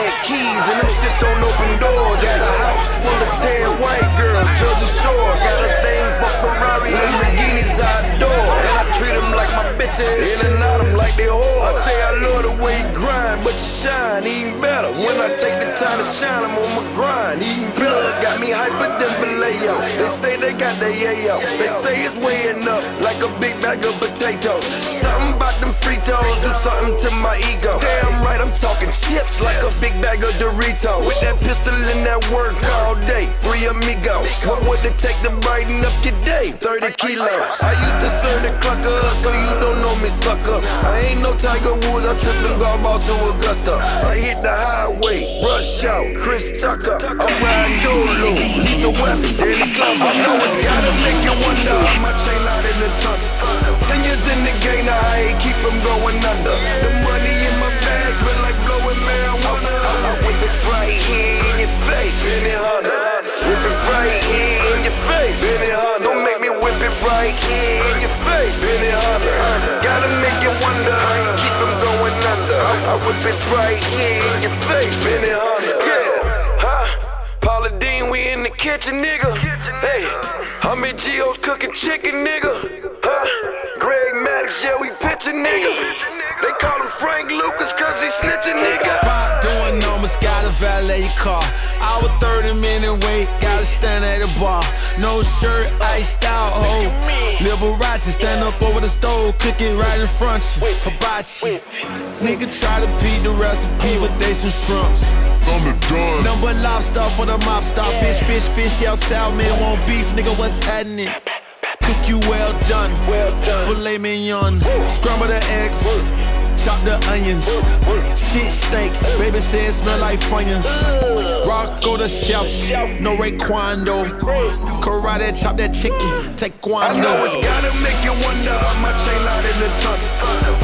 had keys and them shits don't open doors. Got a house full of tan white girls, Jersey Shore. Got a thing for Ferrari, Lamborghinis outdoor. And I treat them like my bitches, in and out them like they whore. I say I love the way you grind, but you shine even better. When I take the time to shine, I'm on my grind, even better. Got me hyper than Vallejo. They say they got the yayo. They say it's weighing up like a big bag of potatoes. Something about them Fritos, do something to my ego. Damn right, I'm talking chips like a big bag of Doritos. With that pistol in that work all day, 3 amigos. What would it take to brighten up your day? 30 kilos. I used to serve the clucker, so you don't know me, sucker. I ain't no Tiger Woods, I took them golf ball to Augusta. I hit the highway, rush out, Chris Tucker. I ride Dolo, leave the weapon, in the club. I know it's gotta make you wonder. My chain out in the tunnel. 10 years in the game, now I ain't keep from going under. The money in my bag smell like blowing marijuana. I whip it right here in your face, Benny Hunter. Whip it right here in your face, Benny Hunter. Don't make me whip it right here in your face, Benny Hunter. Gotta make you wonder how you keep from going under. I whip it right here in your face, Benny Hunter. Yeah, huh? Paula Deen, we in the kitchen, nigga. Hey, Hummy Geo's cooking chicken, nigga. Huh? Greg Maddox, yeah, we pitching, nigga. They call him Frank Lucas cause he snitching, nigga. Spot doing numbers, gotta valet your car. Hour 30-minute wait, gotta stand at the bar. No shirt, iced out, ho. Liberace, stand up over the stove, cook it right in front of you. Hibachi. Nigga try to beat the recipe, but they some shrimps. Number lobster for the mob star. Fish, out salmon, want beef, nigga, what's happening? Cook you well done, filet mignon, scramble the eggs, chop the onions, shit steak, baby say it smell like funyuns. Rocco the chef, no Raekwon. Karate chop that chicken, taekwondo. I know it's gotta make you wonder. My chain out in the tunnel.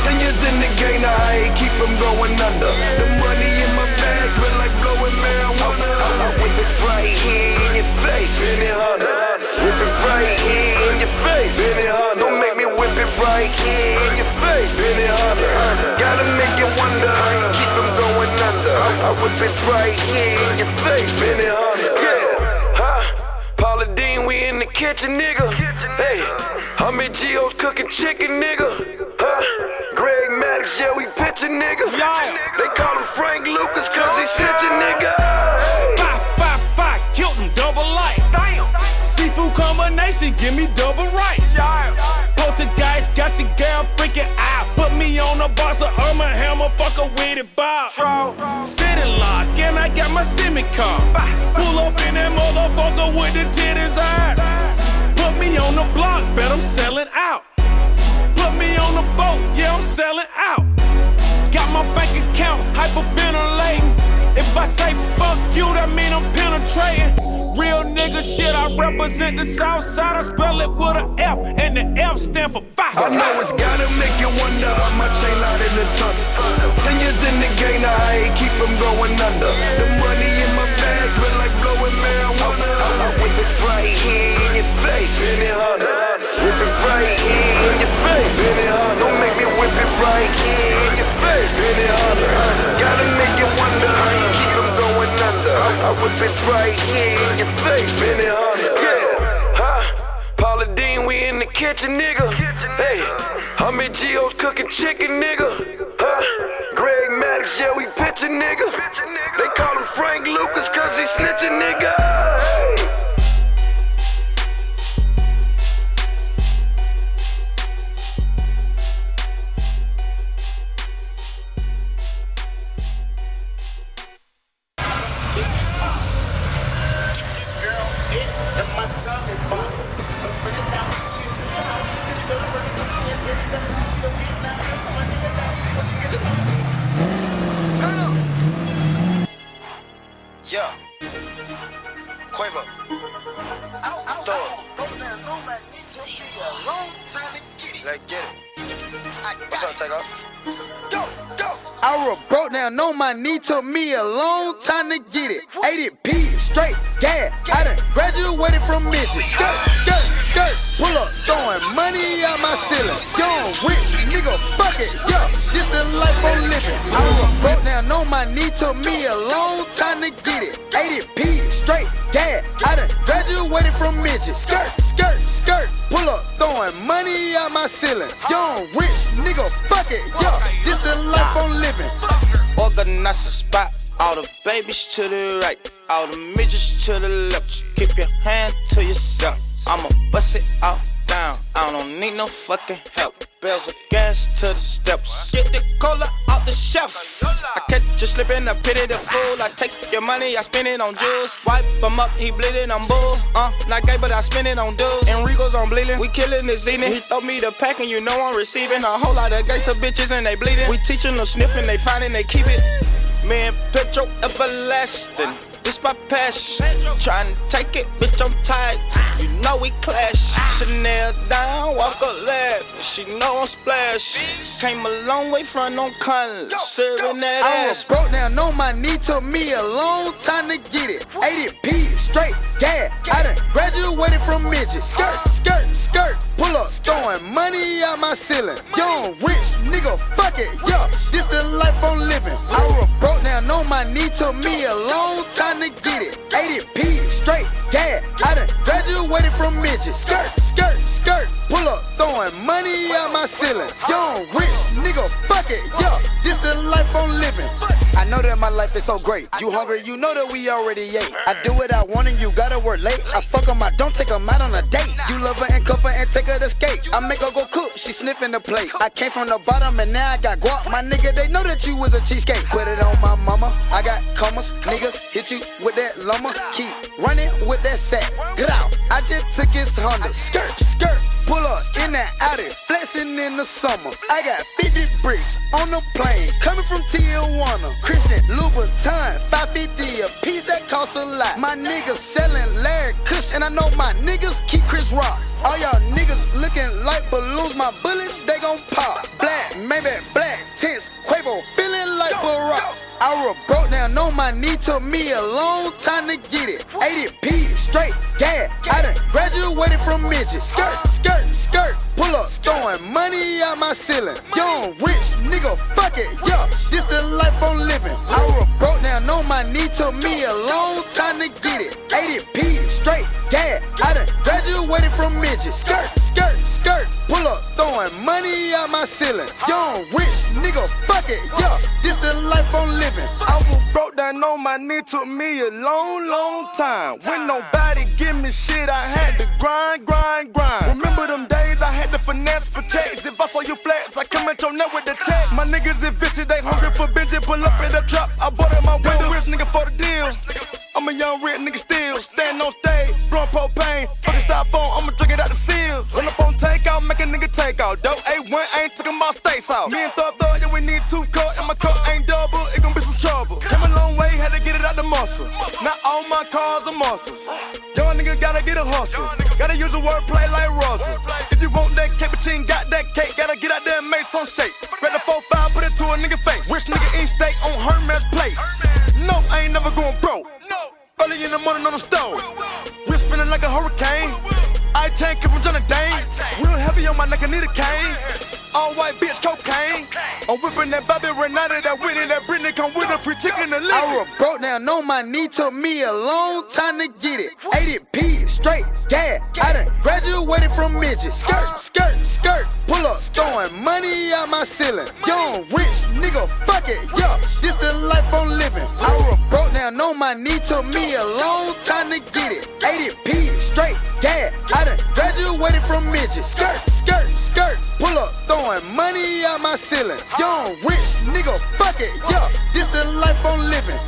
10 years in the game, now I ain't keep from going under. The money in my bag smell like blowing marijuana. I whip it right here in your face, Benny Hunter. Whip it right here in your face, Benny Hunter. Don't make me whip it right here in your face, Benny Hunter. Gotta make you wonder how you keep from going under. I whip it right here in your face, Benny Hunter. Yeah, huh? Paula Deen, we in the kitchen, nigga. Hey, Hummy Geo's cooking chicken, nigga. Huh? Greg Maddox, yeah, we pitching, nigga. They call him Frank Lucas cause he snitching, nigga. 5, killed him, double life. Seafood combination, give me double rice. Poltergeist, got your girl freaking out. Put me on a boss of Irma Hammer, fuck her with it, Bob. City lock, and I got my semi-car. Pull up in that motherfucker with the titties out. Put me on the block, bet I'm selling out. Put me on the boat, yeah, I'm selling out. Got my bank account hyperventilating. If I say fuck you, that mean I'm penetrating. Real nigga shit, I represent the south side. I spell it with an F, and the F stand for five. I know it's gotta make you wonder. My chain out in the tunnel. 10 years in the game, now I ain't keep from going under. The money in my bag smell like blowing marijuana. I whip it right here in your face, Benny Hunter. Whip it right here in your face, Benny Hunter. Don't make me whip it right here in your face, Benny Hunter. Gotta make you wonder how you keep from going under. I whip it right here in your face, Benny Hunter. Yeah, huh? Paula Deen, we in the kitchen, nigga. Hey, Hummy Geo's cooking chicken, nigga. Huh? Greg Maddox, yeah, we pitching, nigga. They call him Frank Lucas cause he snitching, nigga. Hey. Yeah. Quavo. Thug. Let's get it. What's up, Takeoff? I was broke down on my knee, took me a long time to get it. 80 P, straight gas. I done graduated from midget. Skirt, pull up, throwing money out my ceiling. Young rich nigga, fuck it, yeah. This the life I'm living. I was broke down on my my knee took me a long time to get it. 80p, straight gas. I done graduated from midget. Skirt, skirt, skirt. Pull up, throwing money out my ceiling. Young rich nigga, fuck it, yeah. This the life I'm living. Organize the spot. All the babies to the right, all the midgets to the left. Keep your hand to yourself. I'ma bust it all down. I don't need no fucking help. Bells of gas to the steps. Get the cola off the shelf. I catch you slipping, I pity the fool. I take your money, I spend it on jewels. Wipe him up, he bleeding on bull. Not gay, but I spend it on dudes. And Rico's on bleeding. We killing this evening. He throw me the pack and you know I'm receiving a whole lot of gangsta bitches and they bleeding. We teaching them sniffing, they finding, they keep it. Man, Petro everlasting. This my passion. Trying to take it, bitch, I'm tired. You know we clash. Chanel down, walk up left. She know I'm splash. Came a long way from no color. Serving that I ass. was broke down on my knee, took me a long time to get it. 80p, straight gas. I done graduated from midget. Skirt, skirt, skirt. Pull up, throwing money out my ceiling. Young rich nigga, fuck it, yeah. This the life I'm living. I was broke down on my knee, took me a long time to get it. 80p, straight gas. I done graduated from midget. Skirt, skirt, skirt. Pull up, throwing money out my ceiling. Young rich nigga, fuck it, yeah. This the life I'm living. I know that my life is so great. You hungry, you know that we already ate. I do what I want and you gotta work late. I fuck 'em, I don't take 'em out on a date. You love her and cuff her and take her to skate. I make her go cook, she sniffing the plate. I came from the bottom and now I got guap. My nigga, they know that you was a cheesecake. Put it on my mama, I got commas. Niggas hit you with that llama. Keep running with that sack. Get out, I just took his Honda. Skirt, skirt. Pull up in that Audi, flexing in the summer. I got 50 bricks on the plane, coming from Tijuana. Christian Louboutin, 550 a piece, that costs a lot. My niggas selling Larry Kush, and I know my niggas keep Chris Rock. All y'all niggas looking like balloons, my bullets, they gon' pop. Black, maybe black, tense, Quavo, feeling like Barack. I was broke down on my knee, took me a long time to get it. 80p, straight gas. I done graduated from midget. Skirt, skirt, skirt. Pull up, throwing money out my ceiling. Young rich nigga, fuck it, yeah. This the life I'm living. I was broke down on my knee, took me a long time to get it. 80p, straight gas. I done graduated from midget. Skirt, skirt, skirt. Pull up, throwing money out my ceiling. Young rich nigga, fuck it, yeah. This the life I'm living. I was broke down on my knee, took me a long, long time. When nobody give me shit, I had to grind, grind, grind. Remember them days I had to finesse for checks. If I saw you flex, I come at your neck with the tech. My niggas is vicious, they hungry for bitches. Pull up in the trap, I bought in my window. Rich nigga for the deal. I'm a young rich nigga still. Stand on stage, blowing propane. Fucking styrofoam, I'ma drink it out the seals. Run up on takeout, make a nigga take out. Dope A1 ain't talking about steaks out. Me and Thug, yeah, we need 2 cups. And my cup ain't double, it gon' be some trouble. Came a long way, had to get it out the muscle. Not all my cars are muscles. Young nigga gotta get a hustle. Gotta use the wordplay like Russell. If you want that cappuccino, got that cake. Gotta get out there and make some shake. Grab the 4-5, put it to a nigga face. Rich nigga eat steak on Hermes plates. No, I ain't never going broke. Early in the morning on the stove. We're spinning like a hurricane. I chain come from Johnny Dane. Real heavy on my neck, I need a cane. All white bitch cocaine. I'm whipping that Bobby Renata, that Whitney, that Britney, come with a free chicken and liver. I was broke down on my knee, took me a long time to get it. 80p, straight gas. I done graduated from midget. Skirt, skirt, skirt. Pull up, throwing money out my ceiling. Young rich nigga, fuck it, yeah. This the life I'm living. I was broke down on my knee, took me a long time to get it. 80p, straight gas. I done graduated from midget. Skirt, skirt, skirt. Pull up, throwing money out my ceiling. Young rich nigga, fuck it, yeah. This the life I'm living.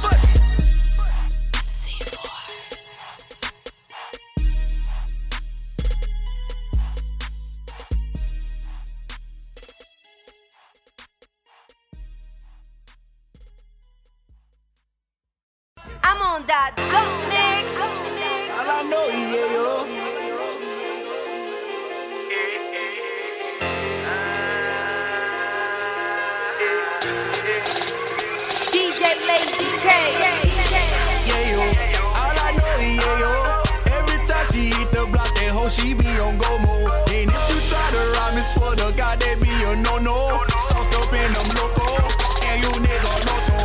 I'm on that dope mix. All I know, yeah, yo. DJ Lazy K. Yeah, yo. All I know, yeah, yo. Every time she hit the block, that hoe, she be on go mode. And if you try to rob me, swear to God, that be a no-no. Sauced up in them loco, and you nigga know so.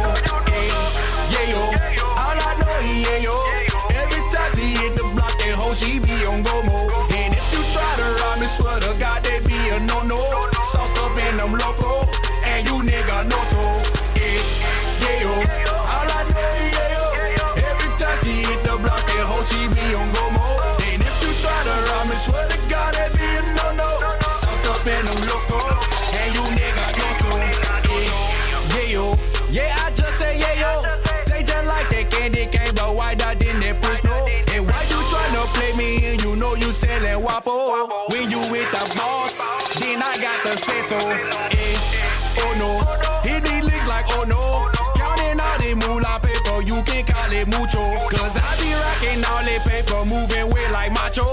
guapo. When you with the boss, then I got the senso. Oh no, hit these licks like oh no. Counting all the moolah paper, you can call it mucho. Cause I be rocking all the paper, moving weight like macho.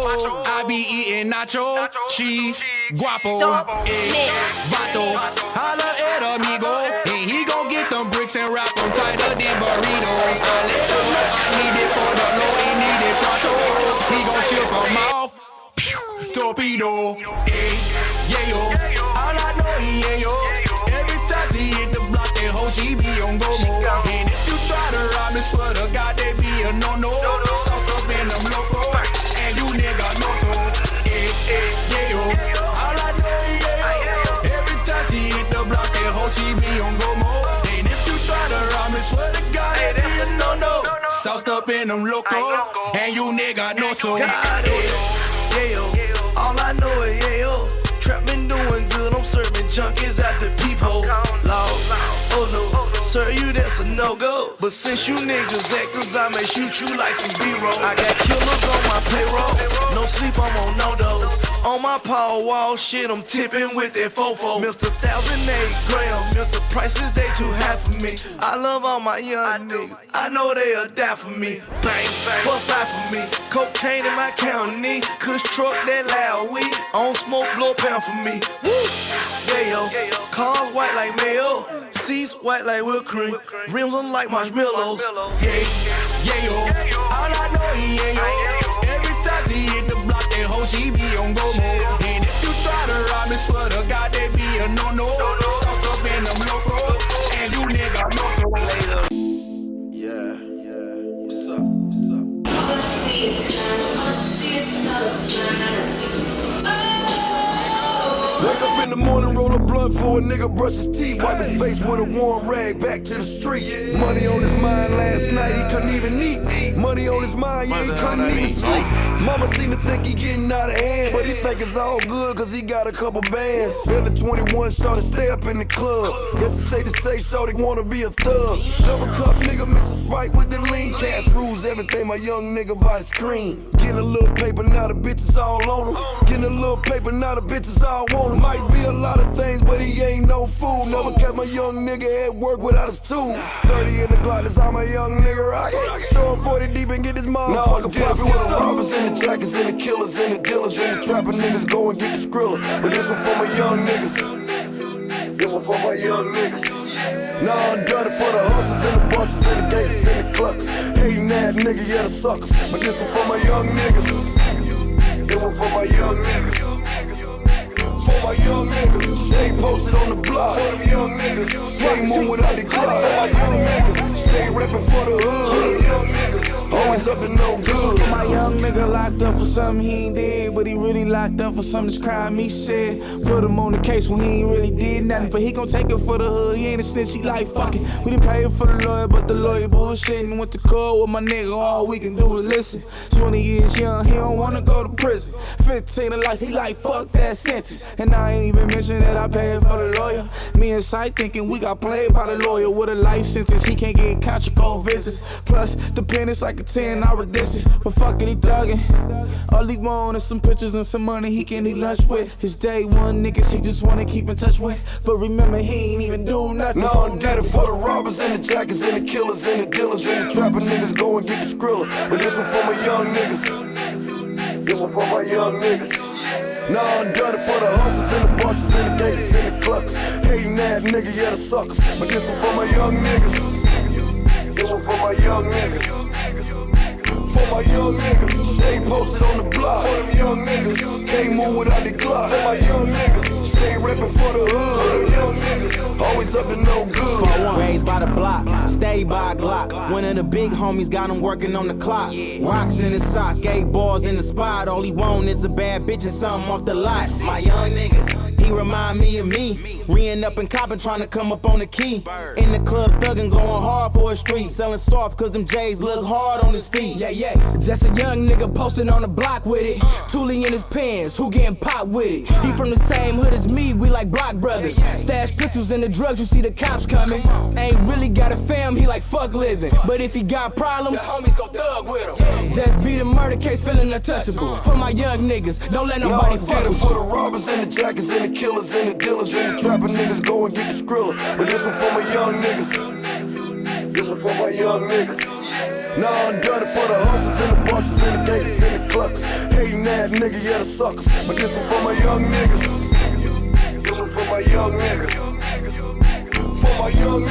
I be eating nacho, cheese, guapo, vato. Holla at amigo, and he gon' get them bricks and wrap them tighter than burritos. I let him know I need it for the low, he need it pronto. He gon' ship them off, torpedo, yeah yo. All I know he yeah yo. Every time she hit the block, that hoe she be on go-mo. And if you try to rob me, swear to God, they be a no-no. Soak up in them loco, and you nigga know so. Yeah yo. All I know he yeah yo. Every time she hit the block, that hoe she be on go-mo. And if you try to rob me, swear to God, they be a no-no. Soaked up in them loco, and you nigga know so. Got it, yeah yo. All I know is yeah yo. Trap been doing good, I'm serving junkies at the peephole. Laws, oh no, sir, you that's a no-go. But since you niggas actors, I may shoot you like some B-roll. I got killers on my payroll, no sleep, I'm on no-dos. On my power wall, shit, I'm tipping with that fofo. Mr. 1,008 grams, Mr. Prices, they too high for me. I love all my young niggas, I know they'll die for me. Bang, bust five for me, cocaine in my county. Kush truck, that loud weed, on smoke, blow pound for me. Woo! Yeah, yo. Cars white like mayo, seats white like whipped cream, rims on like marshmallows. Yeah, yo. All I know is yeah, yo. Every time she hit the block, that hoe she be on go-mo. And if you try to rob me, swear to God, they be a no-no. Soak up in them loco, and you nigga know so later. Yeah. What's up? Wake up in the morning, roll a blunt for a nigga, brush his teeth, wipe his face with a warm rag, back to the streets. Money on his mind last night, he couldn't even eat. Money on his mind, yeah, he couldn't even sleep. Mama seem to think he getting out of hand, but he think it's all good cause he got a couple bands. Bill at 21, shorty stay up in the club. Yes, to say, shorty wanna be a thug. Double cup nigga mix a Sprite with the lean. Cash rules everything, my young nigga by the screen. Getting a little paper, now the bitches all on him. Getting a little paper, now the bitches all want him. Might be a lot of things, but he ain't no fool. Never kept my young nigga at work without his tool. 30 in the Glock, that's how my young nigga rock it. Show him 40 deep and get his motherfucker poppin' with the robbers and the jackets and the killers and the dealers and the trapping niggas go and get the skrilla. But this one for my young niggas. This one for my young niggas. Nah, I'm done it for the hustlers and the busters and the gangsters and the clucks. Hating ass niggas, yeah, the suckers. But this one for my young niggas. This one for my young niggas. For my young niggas, stay posted on the block. For them young niggas, can't move without the clock. For my young niggas, stay reppin' for the hood. For them young niggas, always up to no good. For my young nigga locked up for something he ain't did, but he really locked up for some of this crime he said. Put him on the case when he ain't really did nothing, but he gon' take it for the hood. He ain't a snitch, he like fuck it. We didn't pay for the lawyer, but the lawyer bullshitting. Went to court with my nigga, all we can do is listen. 20 years young, he don't wanna go to prison. 15 to life, he like fuck that sentence. And I ain't even mention that I paid for the lawyer. Me and Sight thinking we got played by the lawyer with a life sentence. He can't get conjugal visits. Plus, the pen is like a 10-hour distance. But fuck it, he thuggin'. All he want is some pictures and some money he can eat lunch with. His day one niggas he just wanna keep in touch with. But remember, he ain't even do nothing. No, I'm dead it for the robbers and the jackets and the killers and the dealers and the trapping niggas go and get the skrilla. But this one for my young niggas. This one for my young niggas. Nah, I'm done it for the hustlers and the busters and the gangsters and the clucks. Hating ass niggas, yeah, the suckers. But this one for my young niggas. This one for my young niggas. For my young niggas, stay posted on the block. For them young niggas, can't move without the Glock. For my young niggas, stay reppin' for the hood. For them young niggas, always up to no good. Raised by the block, stay by Glock. One of the big homies got him working on the clock. Rocks in his sock, 8 balls in the spot. All he want is a bad bitch and something off the lot. My young nigga, he remind me of me. Reeing up and copping, trying to come up on the key. In the club thuggin', going hard for a street. Selling soft cause them J's look hard on his feet. yeah. Just a young nigga posting on the block with it. Toolie in his pants, who getting popped with it? He from the same hood as me, we like block brothers. Stash pistols and the drugs, you see the cops coming. Ain't really got a fam, he like fuck living. But if he got problems, the homies go thug with him. Just beat a murder case, feeling untouchable. For my young niggas, don't let nobody fuck with you. For the robbers and the jackets and the killers and the dealers and the trapping niggas, go and get the skrilla. But this one for my young niggas. This one for my young niggas. Nah, I'm done it for the hustlers and the bosses and the cases and the cluckers. Hating ass nigga, yeah, the suckers. But this one for my young niggas. This one for my young niggas. For my young niggas.